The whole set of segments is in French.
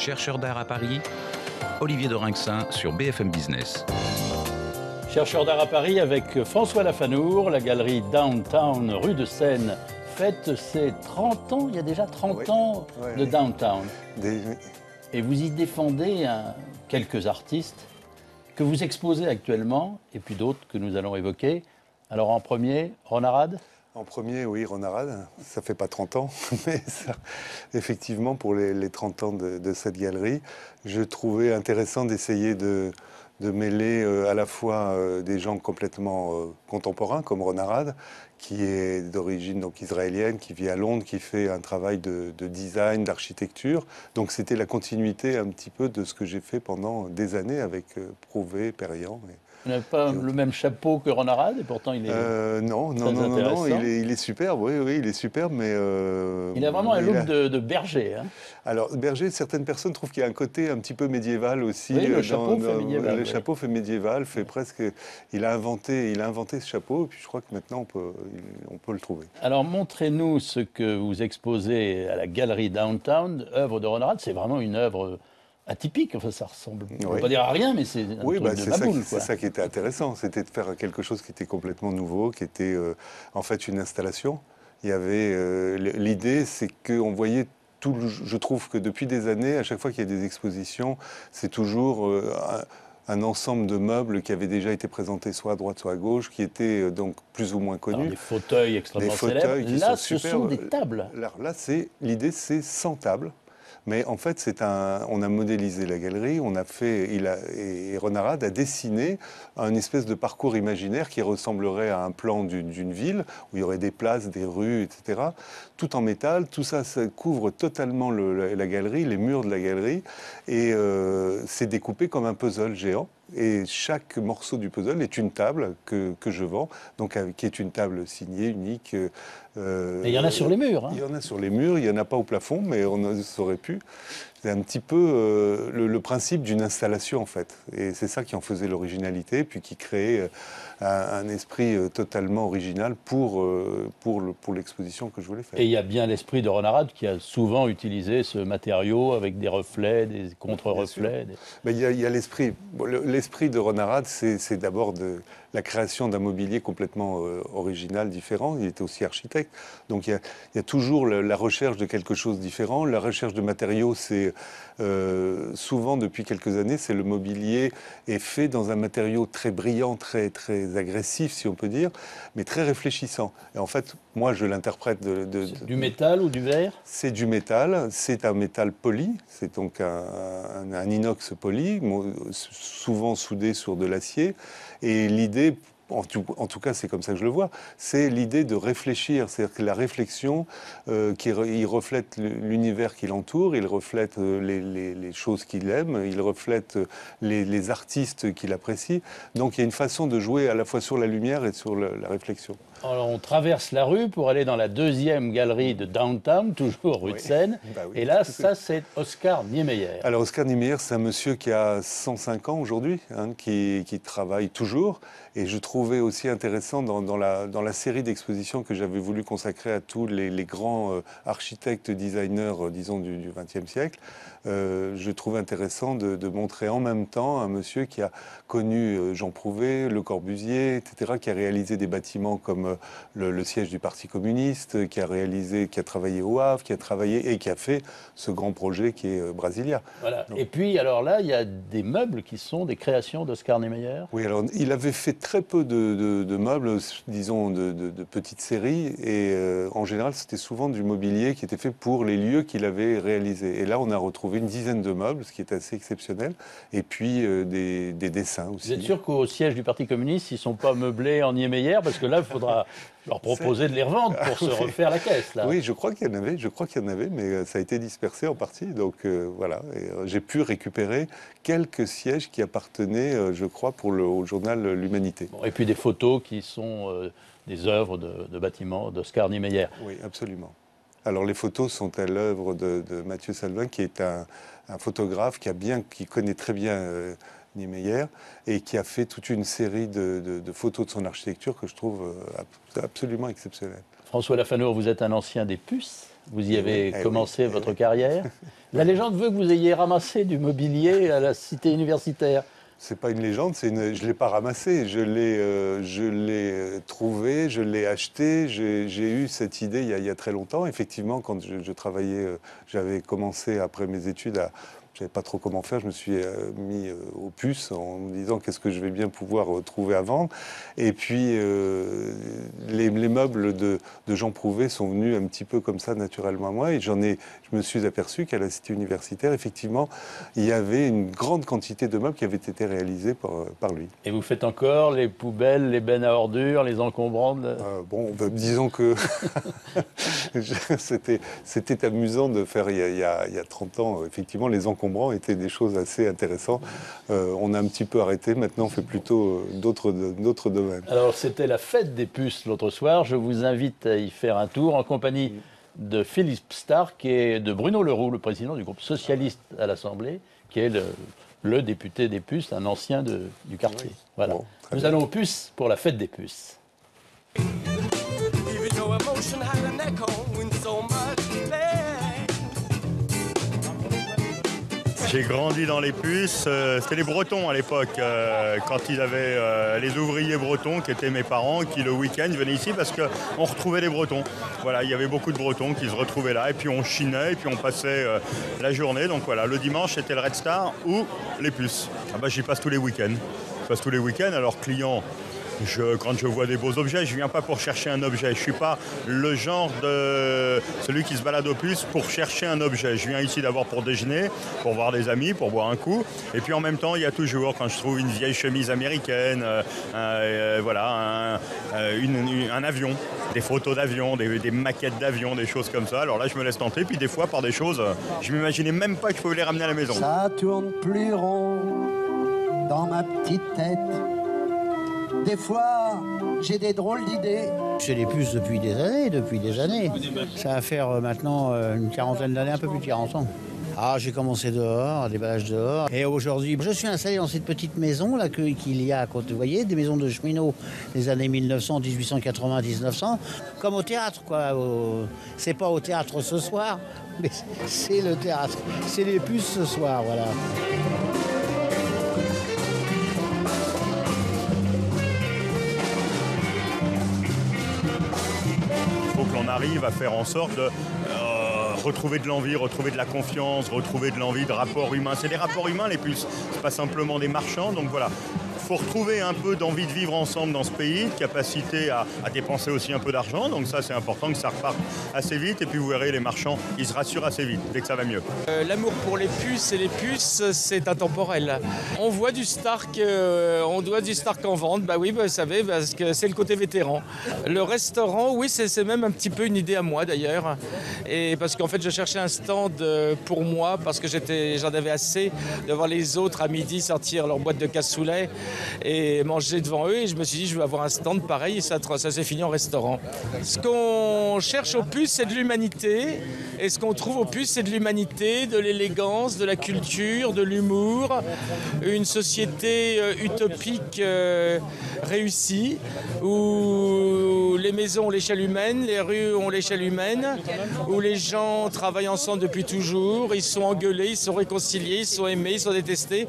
Chercheur d'art à Paris, Olivier de Rinxin sur BFM Business. Chercheur d'art à Paris avec François Lafanour, la galerie Downtown, rue de Seine, fête ses 30 ans, il y a déjà 30 ans de Downtown. Et vous y défendez quelques artistes que vous exposez actuellement, et puis d'autres que nous allons évoquer. Alors en premier, Ron Arad. En premier, oui, Ron Arad. Ça fait pas 30 ans, mais ça, effectivement, pour les 30 ans de cette galerie, je trouvais intéressant d'essayer de mêler à la fois des gens complètement contemporains, comme Ron Arad, qui est d'origine donc israélienne, qui vit à Londres, qui fait un travail de design, d'architecture. Donc c'était la continuité un petit peu de ce que j'ai fait pendant des années avec Prouvé, Perriand. Vous n'avez pas le même chapeau que Ron Arad, et pourtant il est non, il est superbe, oui, il est superbe, mais... il a vraiment un look de berger. Hein. Alors, berger, certaines personnes trouvent qu'il y a un côté un petit peu médiéval aussi. Oui, le chapeau fait médiéval. Le chapeau fait médiéval, fait presque... Il a inventé ce chapeau, et puis je crois que maintenant on peut le trouver. Alors, montrez-nous ce que vous exposez à la galerie Downtown, œuvre de Ron Arad. C'est vraiment une œuvre... atypique, enfin ça ressemble, on ne peut pas dire à rien, mais c'est un truc de Maboul. C'est ça qui était intéressant, c'était de faire quelque chose qui était complètement nouveau, qui était en fait une installation. Il y avait l'idée, c'est qu'on voyait tout. Je trouve que depuis des années, à chaque fois qu'il y a des expositions, c'est toujours un ensemble de meubles qui avaient déjà été présentés soit à droite, soit à gauche, qui étaient donc plus ou moins connus. Alors, des fauteuils extrêmement célèbres. Là, ce sont des tables. Là, l'idée, c'est 100 tables. Mais en fait, on a modélisé la galerie, et Ron Arad a dessiné un espèce de parcours imaginaire qui ressemblerait à un plan d'une ville, où il y aurait des places, des rues, etc., tout en métal. Tout ça, ça couvre totalement la galerie, les murs de la galerie, et c'est découpé comme un puzzle géant. Et chaque morceau du puzzle est une table que je vends, donc qui est une table signée, unique. Et il y en a sur les murs. Hein. Il y en a sur les murs, il n'y en a pas au plafond, mais on aurait pu. C'est un petit peu le principe d'une installation, en fait. Et c'est ça qui en faisait l'originalité, puis qui créait un esprit totalement original pour l'exposition que je voulais faire. Et il y a bien l'esprit de Ron Arad qui a souvent utilisé ce matériau avec des reflets, des contre-reflets. Mais il y a l'esprit. Bon, l'esprit de Ron Arad, c'est d'abord la création d'un mobilier complètement original, différent. Il était aussi architecte. Donc il y a toujours la recherche de quelque chose de différent. La recherche de matériaux, c'est souvent, depuis quelques années, c'est le mobilier est fait dans un matériau très brillant, très, très agressif, si on peut dire, mais très réfléchissant. Et en fait, moi, je l'interprète du métal ou du verre? C'est du métal. C'est un métal poli. C'est donc un inox poli, souvent soudé sur de l'acier. Et l'idée, en tout cas, c'est comme ça que je le vois, c'est l'idée de réfléchir. C'est-à-dire que la réflexion, il reflète l'univers qui l'entoure, il reflète les choses qu'il aime, il reflète les artistes qu'il apprécie. Donc il y a une façon de jouer à la fois sur la lumière et sur la réflexion. Alors, on traverse la rue pour aller dans la deuxième galerie de Downtown, toujours rue de Seine. Bah oui, et là, ça, c'est Oscar Niemeyer. Alors, Oscar Niemeyer, c'est un monsieur qui a 105 ans aujourd'hui, hein, qui travaille toujours. Et je trouvais aussi intéressant dans la série d'expositions que j'avais voulu consacrer à tous les grands architectes, designers, disons, du XXe siècle, je trouvais intéressant de montrer en même temps un monsieur qui a connu Jean Prouvé, Le Corbusier, etc., qui a réalisé des bâtiments comme le siège du Parti communiste, qui a travaillé au Havre, qui a fait ce grand projet qui est Brasilia. Voilà. Donc, et puis, alors là, il y a des meubles qui sont des créations d'Oscar Niemeyer. Oui, alors il avait fait très peu de meubles, disons, de petites séries, et en général, c'était souvent du mobilier qui était fait pour les lieux qu'il avait réalisés. Et là, on a retrouvé une dizaine de meubles, ce qui est assez exceptionnel, et puis des dessins aussi. Vous êtes sûr qu'au siège du Parti communiste, ils ne sont pas meublés en Niemeyer? Parce que là, il faudra leur proposer de les revendre pour se refaire la caisse. Là. Oui, je crois qu'il y en avait, mais ça a été dispersé en partie. Donc voilà, j'ai pu récupérer quelques sièges qui appartenaient, je crois, au journal L'Humanité. Bon, et puis des photos qui sont des œuvres de bâtiments d'Oscar Niemeyer. Oui, absolument. Alors les photos sont à l'œuvre de Mathieu Salvin, qui est un photographe qui connaît très bien Niemeyer et qui a fait toute une série de photos de son architecture que je trouve absolument exceptionnelle. François Lafanour, vous êtes un ancien des puces. Vous y avez commencé votre carrière. La légende veut que vous ayez ramassé du mobilier à la cité universitaire. C'est pas une légende, je ne l'ai pas ramassé, je l'ai trouvé, je l'ai acheté. J'ai eu cette idée il y a très longtemps. Effectivement, quand je travaillais, j'avais commencé après mes études je ne savais pas trop comment faire, je me suis mis aux puces en me disant qu'est-ce que je vais bien pouvoir trouver à vendre. Et puis les meubles de Jean Prouvé sont venus un petit peu comme ça naturellement à moi. Et je me suis aperçu qu'à la cité universitaire, effectivement, il y avait une grande quantité de meubles qui avaient été réalisés par lui. Et vous faites encore les poubelles, les bennes à ordures, les encombrants disons que c'était amusant de faire il y a 30 ans, effectivement, les encombrants étaient des choses assez intéressantes. On a un petit peu arrêté, maintenant on fait plutôt d'autres domaines. Alors c'était la fête des puces l'autre soir, je vous invite à y faire un tour en compagnie de Philippe Starck et de Bruno Leroux, le président du groupe socialiste à l'Assemblée, qui est le député des puces, un ancien du quartier. Oui. Voilà. Bon, nous allons aux puces pour la fête des puces. J'ai grandi dans les puces, c'était les Bretons à l'époque, quand ils avaient les ouvriers bretons qui étaient mes parents, qui le week-end venaient ici parce qu'on retrouvait les Bretons. Voilà, il y avait beaucoup de Bretons qui se retrouvaient là et puis on chinait et puis on passait la journée. Donc voilà, le dimanche c'était le Red Star ou les puces. Ah bah j'y passe tous les week-ends. Je passe tous les week-ends, alors clients. Quand je vois des beaux objets, je ne viens pas pour chercher un objet. Je ne suis pas le genre de celui qui se balade aux puces pour chercher un objet. Je viens ici d'abord pour déjeuner, pour voir des amis, pour boire un coup. Et puis en même temps, il y a toujours, quand je trouve une vieille chemise américaine, un avion, des photos d'avion, des maquettes d'avion, des choses comme ça. Alors là, je me laisse tenter. Puis des fois, par des choses, je ne m'imaginais même pas que je pouvais les ramener à la maison. Ça tourne plus rond dans ma petite tête. Des fois, j'ai des drôles d'idées. J'ai les puces depuis des années. Ça va faire maintenant une quarantaine d'années, un peu plus de 40 ans. Ah, j'ai commencé dehors, des baladages dehors. Et aujourd'hui, je suis installé dans cette petite maison là qu'il y a à côté. Vous voyez, des maisons de cheminots des années 1900, 1880, 1900. Comme au théâtre, quoi. C'est pas au théâtre ce soir, mais c'est le théâtre. C'est les puces ce soir, voilà. On arrive à faire en sorte de retrouver de l'envie, retrouver de la confiance, retrouver de l'envie de rapports humains. C'est des rapports humains les puces, c'est pas simplement des marchands, donc voilà. Il faut retrouver un peu d'envie de vivre ensemble dans ce pays, de capacité à dépenser aussi un peu d'argent, donc ça c'est important que ça reparte assez vite et puis vous verrez les marchands, ils se rassurent assez vite dès que ça va mieux. L'amour pour les puces et les puces c'est intemporel. On voit du Starck, en vente, bah oui, vous savez, parce que c'est le côté vétéran. Le restaurant, oui, c'est même un petit peu une idée à moi d'ailleurs, et parce qu'en fait je cherchais un stand pour moi parce que j'en avais assez de voir les autres à midi sortir leur boîte de cassoulet et manger devant eux, et je me suis dit je vais avoir un stand pareil, et ça s'est fini en restaurant. Ce qu'on cherche aux puces c'est de l'humanité, et ce qu'on trouve aux puces c'est de l'humanité, de l'élégance, de la culture, de l'humour, une société utopique réussie où les maisons ont l'échelle humaine, les rues ont l'échelle humaine, où les gens travaillent ensemble depuis toujours, ils sont engueulés, ils sont réconciliés, ils sont aimés, ils sont détestés,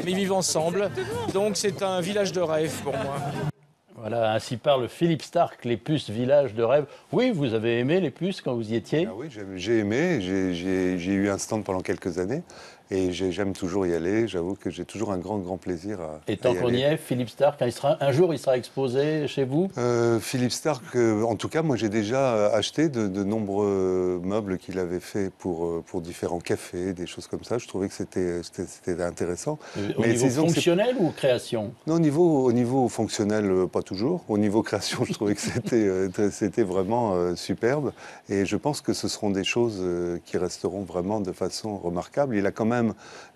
mais ils vivent ensemble. Donc c'est un village de rêve pour moi. Voilà, ainsi parle Philippe Starck, les puces, village de rêve. Oui, vous avez aimé les puces quand vous y étiez? Oui, j'ai aimé, j'ai eu un stand pendant quelques années. Et j'aime toujours y aller. J'avoue que j'ai toujours un grand plaisir à Et tant qu'on y est, Philippe Starck, un jour il sera exposé chez vous? Philippe Starck, en tout cas, moi j'ai déjà acheté de nombreux meubles qu'il avait fait pour différents cafés, des choses comme ça. Je trouvais que c'était intéressant. Au niveau fonctionnel ou création? Non, au niveau fonctionnel, pas toujours. Au niveau création, je trouvais que c'était vraiment superbe. Et je pense que ce seront des choses qui resteront vraiment de façon remarquable. Il a quand même,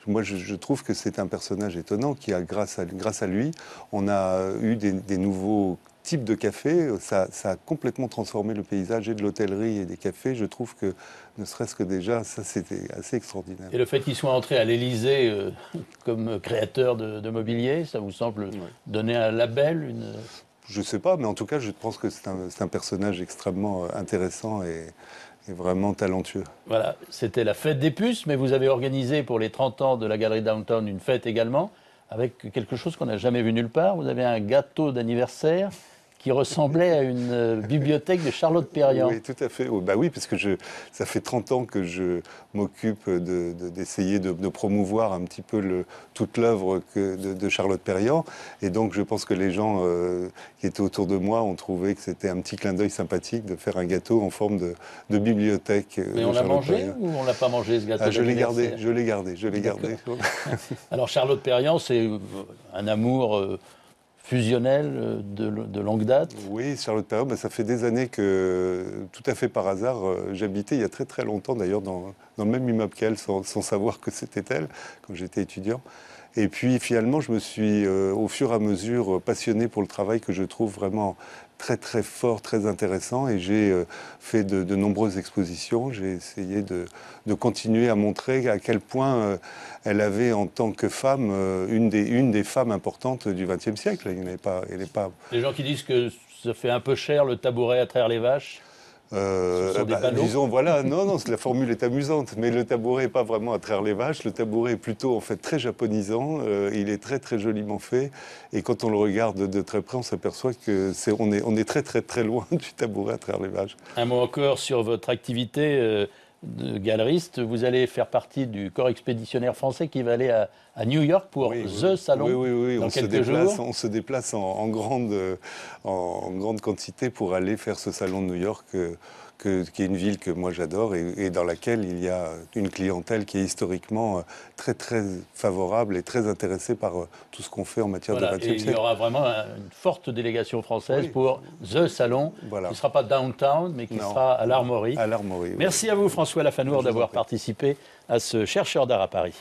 moi je trouve que c'est un personnage étonnant qui a, grâce à lui, on a eu des nouveaux types de cafés. Ça a complètement transformé le paysage et de l'hôtellerie et des cafés. Je trouve que, ne serait-ce que déjà, ça c'était assez extraordinaire. Et le fait qu'il soit entré à l'Élysée comme créateur de mobilier, ça vous semble donner un label, Je ne sais pas, mais en tout cas, je pense que c'est un personnage extrêmement intéressant vraiment talentueux. Voilà, c'était la fête des puces, mais vous avez organisé pour les 30 ans de la Galerie Downtown une fête également, avec quelque chose qu'on n'a jamais vu nulle part. Vous avez un gâteau d'anniversaire qui ressemblait à une bibliothèque de Charlotte Perriand. Oui, tout à fait. Bah oui, parce que ça fait 30 ans que je m'occupe d'essayer de promouvoir un petit peu toute l'œuvre de Charlotte Perriand. Et donc, je pense que les gens qui étaient autour de moi ont trouvé que c'était un petit clin d'œil sympathique de faire un gâteau en forme de bibliothèque. Mais on l'a mangé ou on l'a pas mangé, ce gâteau? Je l'ai gardé. Alors, Charlotte Perriand, c'est un amour fusionnel de longue date. Oui, Charlotte Perriand, ça fait des années que, tout à fait par hasard, j'habitais il y a très très longtemps d'ailleurs dans le même immeuble qu'elle, sans savoir que c'était elle, quand j'étais étudiant. Et puis finalement, je me suis au fur et à mesure passionné pour le travail que je trouve vraiment très très fort, très intéressant. Et j'ai fait de nombreuses expositions. J'ai essayé de continuer à montrer à quel point elle avait, en tant que femme, une des femmes importantes du XXe siècle. Elle n'est pas... Les gens qui disent que ça fait un peu cher le tabouret à traire les vaches. Disons, voilà, non, la formule est amusante, mais le tabouret n'est pas vraiment à traire les vaches. Le tabouret est plutôt, en fait, très japonisant. Il est très, très joliment fait. Et quand on le regarde de très près, on s'aperçoit qu'on est très, très, très loin du tabouret à traire les vaches. Un mot encore sur votre activité de galeriste. Vous allez faire partie du corps expéditionnaire français qui va aller à New York pour The Salon. Oui. Dans quelques jours. On se déplace en grande quantité pour aller faire ce salon de New York, qui est une ville que moi j'adore et dans laquelle il y a une clientèle qui est historiquement très très favorable et très intéressée par tout ce qu'on fait en matière de 20e siècle. Il y aura vraiment une forte délégation française pour The Salon, qui ne sera pas downtown, mais qui sera à l'Armory. À l'Armory. Merci à vous, François Lafanour, d'avoir participé à ce Chercheur d'art à Paris.